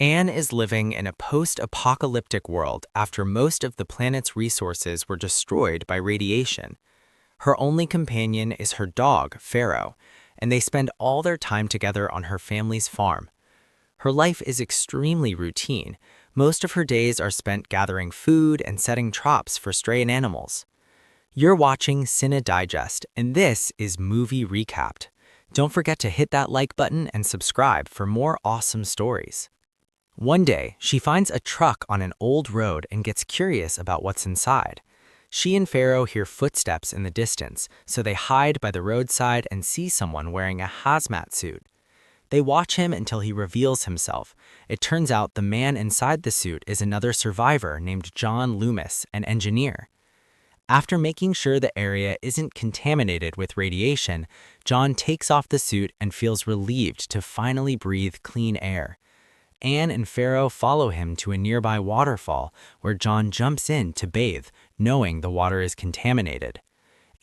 Anne is living in a post-apocalyptic world after most of the planet's resources were destroyed by radiation. Her only companion is her dog, Pharaoh, and they spend all their time together on her family's farm. Her life is extremely routine. Most of her days are spent gathering food and setting traps for stray animals. You're watching Cine Digest, and this is Movie Recapped. Don't forget to hit that like button and subscribe for more awesome stories. One day, she finds a truck on an old road and gets curious about what's inside. She and Pharaoh hear footsteps in the distance, so they hide by the roadside and see someone wearing a hazmat suit. They watch him until he reveals himself. It turns out the man inside the suit is another survivor named John Loomis, an engineer. After making sure the area isn't contaminated with radiation, John takes off the suit and feels relieved to finally breathe clean air. Anne and Pharaoh follow him to a nearby waterfall where John jumps in to bathe, knowing the water is contaminated.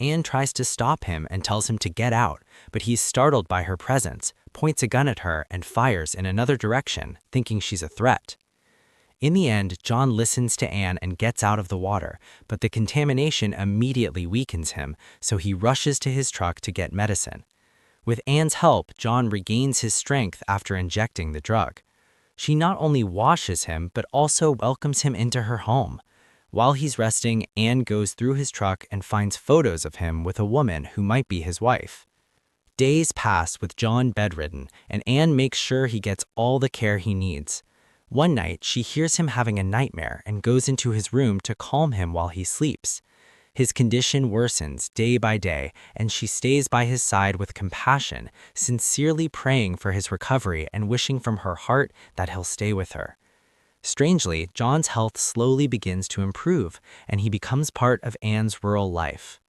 Anne tries to stop him and tells him to get out, but he's startled by her presence, points a gun at her, and fires in another direction, thinking she's a threat. In the end, John listens to Anne and gets out of the water, but the contamination immediately weakens him, so he rushes to his truck to get medicine. With Anne's help, John regains his strength after injecting the drug. She not only washes him, but also welcomes him into her home. While he's resting, Anne goes through his truck and finds photos of him with a woman who might be his wife. Days pass with John bedridden, and Anne makes sure he gets all the care he needs. One night, she hears him having a nightmare and goes into his room to calm him while he sleeps. His condition worsens day by day, and she stays by his side with compassion, sincerely praying for his recovery and wishing from her heart that he'll stay with her. Strangely, John's health slowly begins to improve, and he becomes part of Anne's rural life.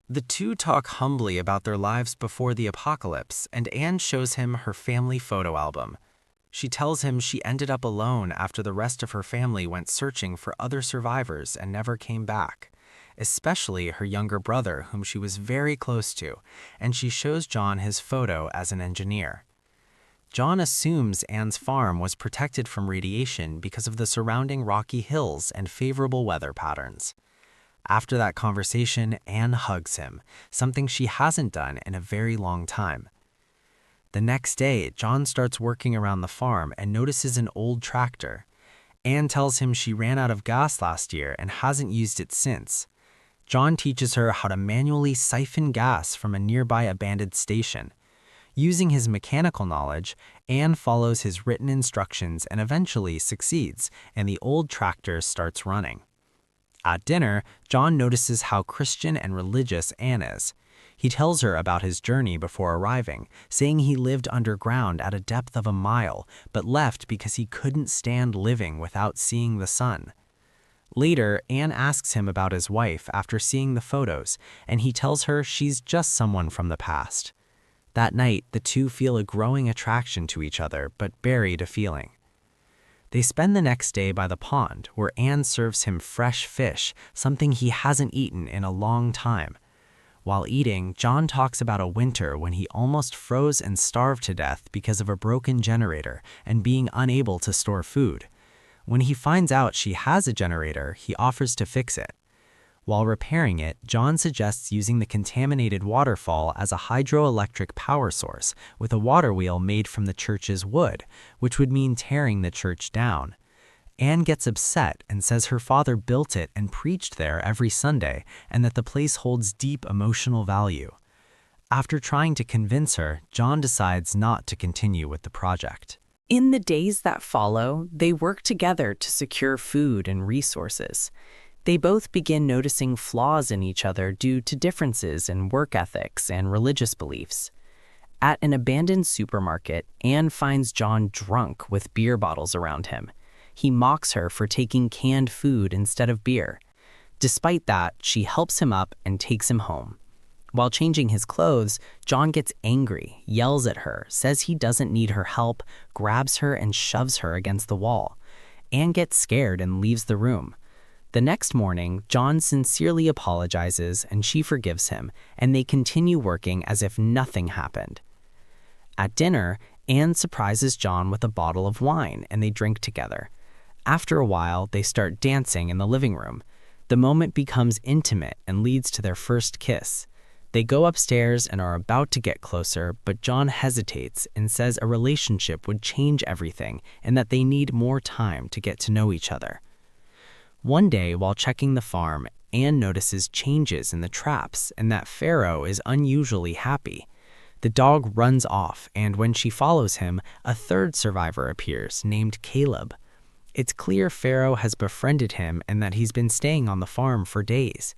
The two talk humbly about their lives before the apocalypse, and Anne shows him her family photo album. She tells him she ended up alone after the rest of her family went searching for other survivors and never came back, especially her younger brother, whom she was very close to, and she shows John his photo as an engineer. John assumes Anne's farm was protected from radiation because of the surrounding rocky hills and favorable weather patterns. After that conversation, Anne hugs him, something she hasn't done in a very long time. The next day, John starts working around the farm and notices an old tractor. Anne tells him she ran out of gas last year and hasn't used it since. John teaches her how to manually siphon gas from a nearby abandoned station. Using his mechanical knowledge, Anne follows his written instructions and eventually succeeds, and the old tractor starts running. At dinner, John notices how Christian and religious Anne is. He tells her about his journey before arriving, saying he lived underground at a depth of a mile, but left because he couldn't stand living without seeing the sun. Later, Anne asks him about his wife after seeing the photos, and he tells her she's just someone from the past. That night, the two feel a growing attraction to each other, but buried a feeling. They spend the next day by the pond, where Anne serves him fresh fish, something he hasn't eaten in a long time. While eating, John talks about a winter when he almost froze and starved to death because of a broken generator and being unable to store food. When he finds out she has a generator, he offers to fix it. While repairing it, John suggests using the contaminated waterfall as a hydroelectric power source with a water wheel made from the church's wood, which would mean tearing the church down. Anne gets upset and says her father built it and preached there every Sunday and that the place holds deep emotional value. After trying to convince her, John decides not to continue with the project. In the days that follow, they work together to secure food and resources. They both begin noticing flaws in each other due to differences in work ethics and religious beliefs. At an abandoned supermarket, Anne finds John drunk with beer bottles around him. He mocks her for taking canned food instead of beer. Despite that, she helps him up and takes him home. While changing his clothes, John gets angry, yells at her, says he doesn't need her help, grabs her and shoves her against the wall. Anne gets scared and leaves the room. The next morning, John sincerely apologizes and she forgives him, and they continue working as if nothing happened. At dinner, Anne surprises John with a bottle of wine, and they drink together. After a while, they start dancing in the living room. The moment becomes intimate and leads to their first kiss. They go upstairs and are about to get closer, but John hesitates and says a relationship would change everything and that they need more time to get to know each other. One day, while checking the farm, Anne notices changes in the traps and that Pharaoh is unusually happy. The dog runs off, and when she follows him, a third survivor appears, named Caleb. It's clear Pharaoh has befriended him and that he's been staying on the farm for days.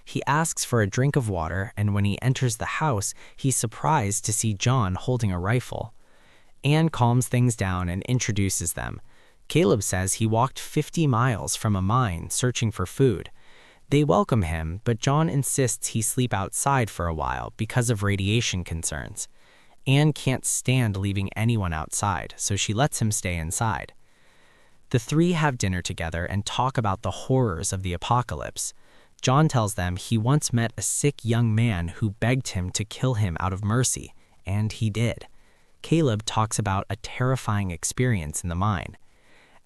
He asks for a drink of water, and when he enters the house, he's surprised to see John holding a rifle. Anne calms things down and introduces them. Caleb says he walked 50 miles from a mine searching for food. They welcome him, but John insists he sleep outside for a while because of radiation concerns. Anne can't stand leaving anyone outside, so she lets him stay inside. The three have dinner together and talk about the horrors of the apocalypse. John tells them he once met a sick young man who begged him to kill him out of mercy, and he did. Caleb talks about a terrifying experience in the mine.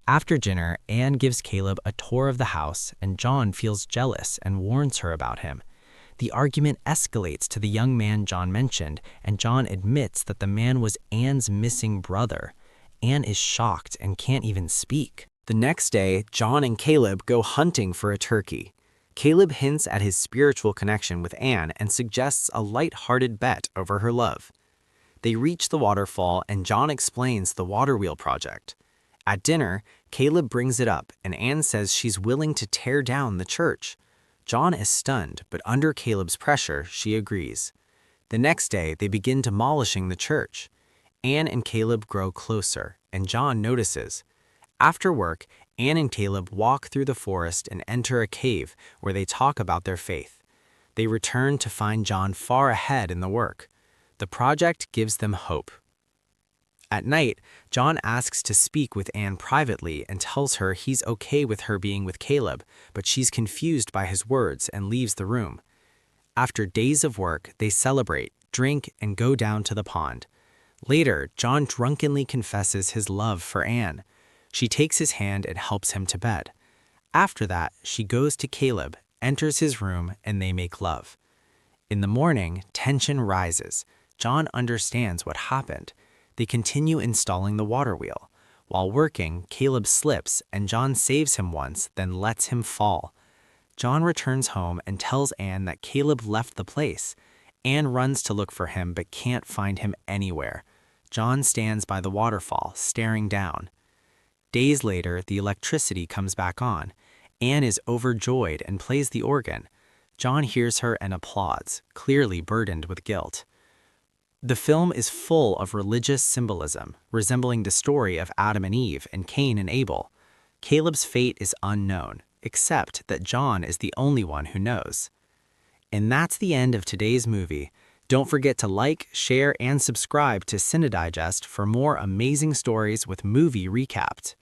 After dinner, Anne gives Caleb a tour of the house, and John feels jealous and warns her about him. The argument escalates to the young man John mentioned, and John admits that the man was Anne's missing brother. Anne is shocked and can't even speak. The next day, John and Caleb go hunting for a turkey. Caleb hints at his spiritual connection with Anne and suggests a light-hearted bet over her love. They reach the waterfall, and John explains the water wheel project. At dinner, Caleb brings it up, and Anne says she's willing to tear down the church. John is stunned, but under Caleb's pressure, she agrees. The next day, they begin demolishing the church. Anne and Caleb grow closer, and John notices. After work, Anne and Caleb walk through the forest and enter a cave where they talk about their faith. They return to find John far ahead in the work. The project gives them hope. At night, John asks to speak with Anne privately and tells her he's okay with her being with Caleb, but she's confused by his words and leaves the room. After days of work, they celebrate, drink, and go down to the pond. Later, John drunkenly confesses his love for Anne. She takes his hand and helps him to bed. After that, she goes to Caleb, enters his room, and they make love. In the morning, tension rises. John understands what happened. They continue installing the water wheel. While working, Caleb slips, and John saves him once, then lets him fall. John returns home and tells Anne that Caleb left the place. Anne runs to look for him but can't find him anywhere. John stands by the waterfall, staring down. Days later, the electricity comes back on. Anne is overjoyed and plays the organ. John hears her and applauds, clearly burdened with guilt. The film is full of religious symbolism, resembling the story of Adam and Eve and Cain and Abel. Caleb's fate is unknown, except that John is the only one who knows. And that's the end of today's movie. Don't forget to like, share, and subscribe to Cinedigest for more amazing stories with movie recapped.